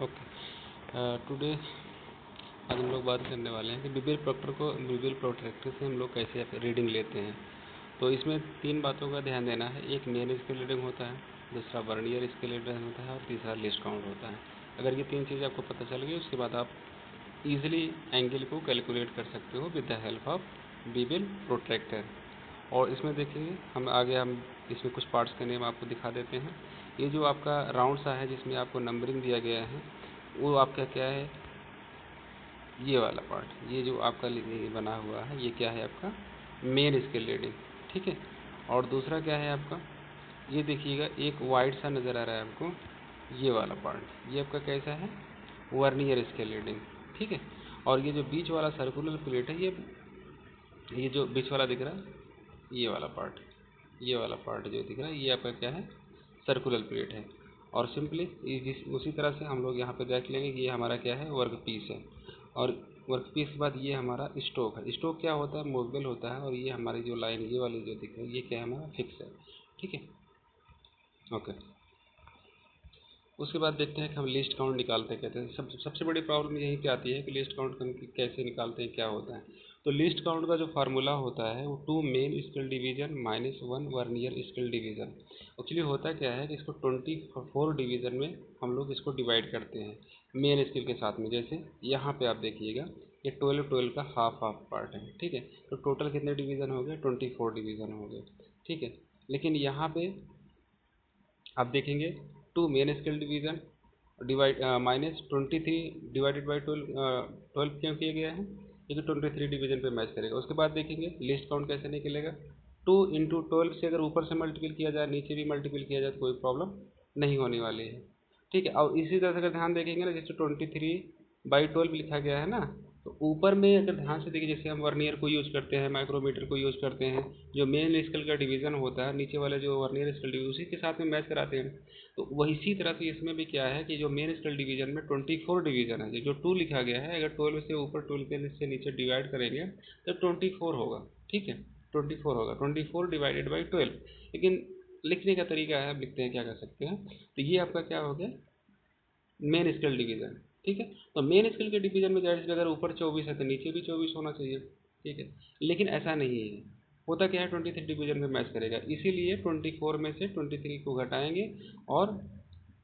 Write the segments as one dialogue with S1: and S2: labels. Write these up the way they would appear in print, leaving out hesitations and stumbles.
S1: Okay. Today आज हम लोग बात करने वाले हैं कि बिबिल प्रोट्रैक्टर से हम लोग कैसे रीडिंग लेते हैं। तो इसमें 3 बातों का ध्यान देना है। एक मेन स्केल रीडिंग होता है, दूसरा वर्नियर स्केल रीडिंग होता है और तीसरा लिस्ट काउंट होता है। अगर ये 3 चीज़ आपको पता चल गई, उसके बाद आप इजीली एंगल को कैलकुलेट कर सकते हो with the help of bevel protractor. और इसमें देखिए हम इसमें कुछ पार्ट्स के नेम आपको दिखा देते हैं। ये जो आपका राउंड सा है जिसमें आपको नंबरिंग दिया गया है, वो आपका क्या है, ये वाला पार्ट, ये जो आपका बना हुआ है, ये क्या है आपका मेन स्केल रीडिंग, ठीक है। और दूसरा क्या है आपका, ये देखिएगा एक वाइट सा नज़र आ रहा है आपको, ये वाला पार्ट, ये आपका कैसा है, वर्नियर स्केल रीडिंग, ठीक है। और ये जो बीच वाला सर्कुलर प्लेट है, ये जो बीच वाला दिख रहा है, ये वाला पार्ट, ये वाला पार्ट जो दिख रहा है, ये आपका क्या है, सर्कुलर प्लेट है। और सिंपली उसी तरह से हम लोग यहाँ पे देख लेंगे कि ये हमारा क्या है, वर्क पीस है। और वर्क पीस के बाद ये हमारा स्टोक है। स्टोक क्या होता है, मूवेबल होता है। और ये हमारी जो लाइन, ये वाली जो दिख रही है, ये क्या है, हमारा फिक्स है, ठीक है। ओके। उसके बाद देखते हैं कि हम लिस्ट काउंट निकालते कहते हैं। सबसे बड़ी प्रॉब्लम यहीं पे आती है कि लिस्ट काउंट हम कैसे निकालते हैं, क्या होता है। तो लिस्ट काउंट का जो फार्मूला होता है वो 2 main scale division minus 1 vernier scale division. Actually होता क्या है कि इसको 24 डिवीजन में हम लोग इसको डिवाइड करते हैं मेन स्केल के साथ में। जैसे यहाँ पे आप देखिएगा, ये 12 का हाफ हाफ पार्ट है, ठीक है। तो टोटल कितने डिवीजन हो गए, 24 डिवीजन हो गए, ठीक है। लेकिन यहाँ पे आप देखेंगे 2 main scale division divide minus 23 divided by 12 क्यों किया गया है, क्योंकि 23 डिवीजन पे मैच करेगा। उसके बाद देखेंगे लिस्ट काउंट कैसे निकलेगा, 2 इंटू 12 से अगर ऊपर से मल्टीपल किया जाए, नीचे भी मल्टीपल किया जाए, तो कोई प्रॉब्लम नहीं होने वाली है, ठीक है। और इसी तरह से अगर ध्यान देखेंगे ना, जैसे 23/12 लिखा गया है ना, तो ऊपर में अगर ध्यान से देखिए, जैसे हम वर्नियर को यूज़ करते हैं, माइक्रोमीटर को यूज़ करते हैं, जो मेन स्केल का डिवीज़न होता है, नीचे वाले जो वर्नियर स्केल डिवीजन, उसी के साथ में मैच कराते हैं। तो वही इसी तरह से इसमें भी क्या है कि जो मेन स्केल डिवीजन में 24 डिवीजन है, जो 2 लिखा गया है, अगर 12 से ऊपर 12 के से नीचे डिवाइड करेंगे तो 24 होगा, ठीक है। 24 होगा, 24 डिवाइडेड बाई 12। लेकिन लिखने का तरीका है, आप लिखते हैं क्या कर सकते हैं। तो ये आपका क्या हो गया, मेन स्केल डिवीजन, ठीक है। तो मेन स्केल के डिवीजन में जाहिर सी अगर ऊपर 24 है तो नीचे भी 24 होना चाहिए, ठीक है। लेकिन ऐसा नहीं है, होता क्या है, 23 डिवीजन में मैच करेगा, इसीलिए 24 में से 23 को घटाएंगे और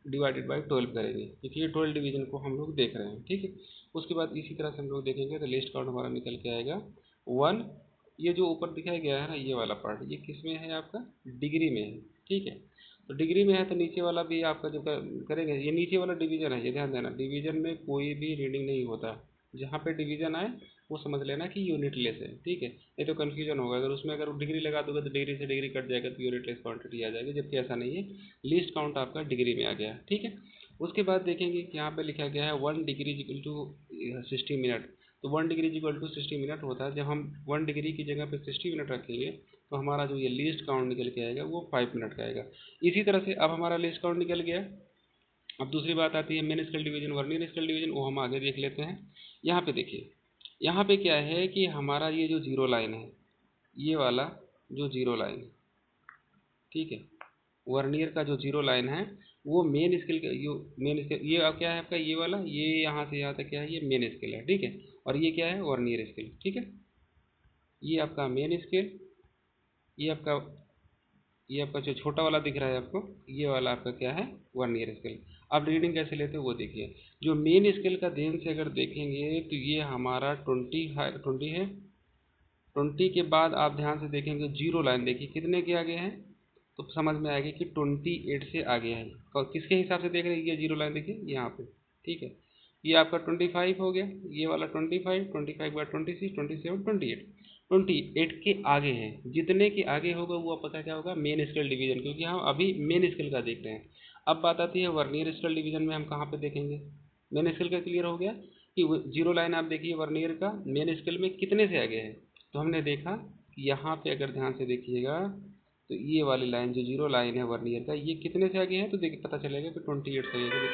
S1: डिवाइडेड बाई 12 करेंगे, क्योंकि ये 12 डिवीजन को हम लोग देख रहे हैं, ठीक है। उसके बाद इसी तरह से हम लोग देखेंगे तो लिस्ट काउंट हमारा निकल के आएगा 1। ये जो ऊपर दिखाया गया है ना, ये वाला पार्ट, ये किस में है, आपका डिग्री में है, ठीक है। तो डिग्री में है तो नीचे वाला भी आपका जो करेंगे, ये नीचे वाला डिवीजन है, ये ध्यान देना, डिवीजन में कोई भी रीडिंग नहीं होता। जहाँ पे डिवीजन आए वो समझ लेना कि यूनिट लेस है, ठीक है। नहीं तो कन्फ्यूजन होगा, अगर उसमें अगर डिग्री लगा दोगे तो डिग्री से डिग्री कट जाएगा, तो यूनिट लेस क्वांटिटी आ जाएगी, जबकि ऐसा नहीं है। लीस्ट काउंट आपका डिग्री में आ गया, ठीक है। उसके बाद देखेंगे कि यहाँ पे लिखा गया है 1 डिग्री इक्वल टू 60 मिनट। तो 1 डिग्री इक्वल टू 60 मिनट होता है, जब हम 1 डिग्री की जगह पे 60 मिनट रखेंगे तो हमारा जो ये लीस्ट काउंट निकल के आएगा वो 5 मिनट का आएगा। इसी तरह से अब हमारा लीस्ट काउंट निकल गया। अब दूसरी बात आती है main scale division vernier scale division, वो हम आगे देख लेते हैं। यहाँ पे देखिए, यहाँ पे क्या है कि हमारा ये जो जीरो लाइन है, ये वाला जो जीरो लाइन है, ठीक है, वर्नियर का जो जीरो लाइन है, वो मेन स्केल का, यो मेन स्केल, ये अब क्या है आपका, ये वाला, ये यहाँ से यहाँ तक क्या है, ये मेन स्केल है, ठीक है। और ये क्या है, वर्नियर स्केल, ठीक है। ये आपका मेन स्केल, ये आपका ये आपका जो छोटा वाला दिख रहा है आपको, ये वाला आपका क्या है, वर्नियर स्केल। आप रीडिंग कैसे लेते हो वो देखिए। जो मेन स्केल का ध्यान से अगर देखेंगे तो ये हमारा 20 है। 20 के बाद आप ध्यान से देखेंगे जीरो लाइन देखिए कितने के आगे हैं, तो समझ में आएगा कि 28 से आगे है। और किसके हिसाब से देख रहे हैं, ये जीरो लाइन देखिए यहाँ पे, ठीक है। ये आपका 25 हो गया, ये वाला 25, 25 के बाद 26, 27, 28, 28 के आगे हैं। जितने के आगे होगा वो आप पता क्या होगा, मेन स्केल डिवीजन, क्योंकि हम अभी मेन स्केल का देख रहे हैं। अब बात आती है वर्नियर स्केल डिवीजन में हम कहाँ पे देखेंगे। मेन स्केल का क्लियर हो गया कि जीरो लाइन आप देखिए वर्नियर का मेन स्केल में कितने से आगे है। तो हमने देखा कि यहाँ पे अगर ध्यान से देखिएगा, तो ये वाली लाइन जो जीरो लाइन है वर्नियर का, ये कितने से आगे है, तो देखिए पता चलेगा कि 28 से आगे।